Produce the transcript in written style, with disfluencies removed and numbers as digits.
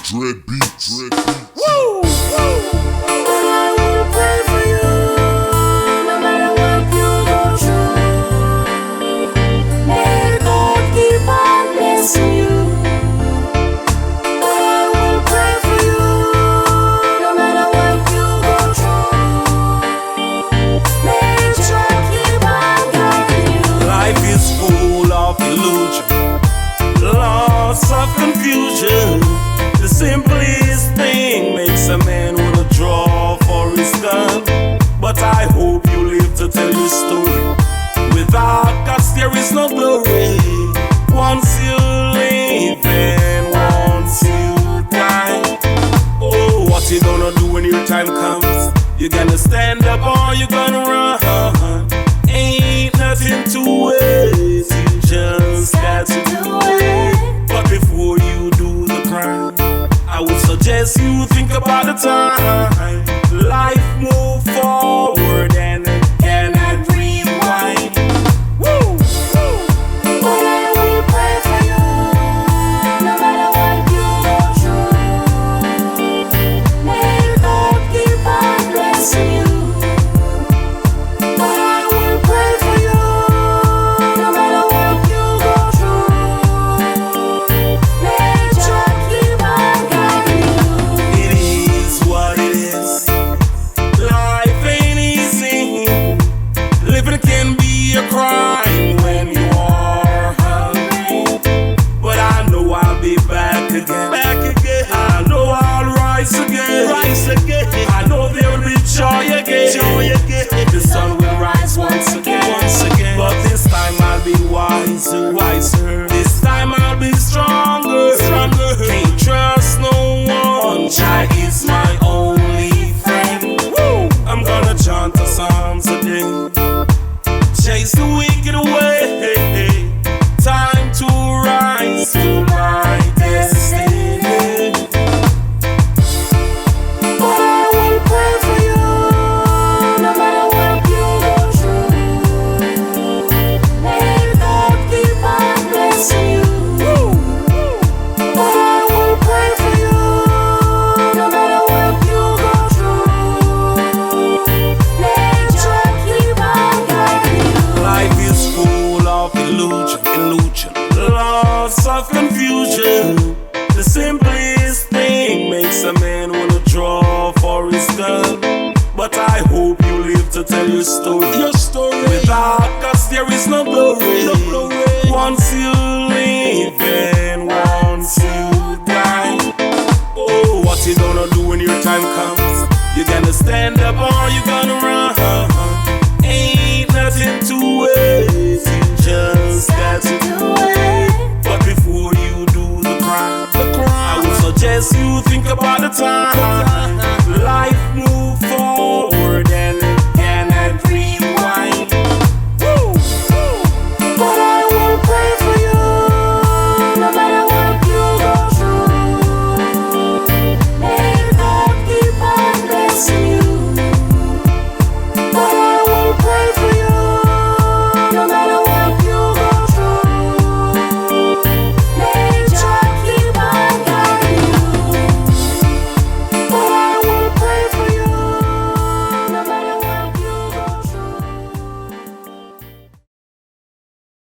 Dread beats. Woo! I will pray for you, no matter what you go through. May God keep on blessing you. I will pray for you, no matter what you go through. May God keep on guiding you. Life is full of illusion, lots of confusion. The simplest thing makes a man wanna draw for his gun. But I hope you live to tell your story. Without guts there is no glory. Once you live and once you die. Oh, what you gonna do when your time comes? You gonna stand up or you gonna run? Ain't nothing to it, you just got to do it. But before you do the crime, I would suggest you think about the time. Life move forward and it cannot rewind. Woo! But I will pray for you, no matter what you go through. May God keep on blessing you. But I will pray for you, no matter what you go through. May God keep on guiding you. It is what it is. Life ain't easy. Living can be a crime when you are hungry. But I know I'll be back again. I know I'll rise again. I know there will be joy again. The sun will rise once again. But this time I'll be wiser. This time I'll be stronger. Can't trust no one. Jah is my only friend. Woo! I'm gonna chant the Psalms a day. Chase the wicked away. Time to rise to my destiny. But I will pray for you, no matter what you go through. May God keep on blessing you. But I will pray for you, no matter what you go through. May God keep on guiding you. Life is full of illusion, lots of confusion. The simplest thing makes a man wanna draw for his gun. But I hope you live to tell your story. Without guts there is no glory. Once you live and once you die. Oh, what you gonna do when your time comes? You gonna stand up or you gonna run? Ain't nothing to it, you just got to do it. But before you do the crime, I would suggest you think about the time. Life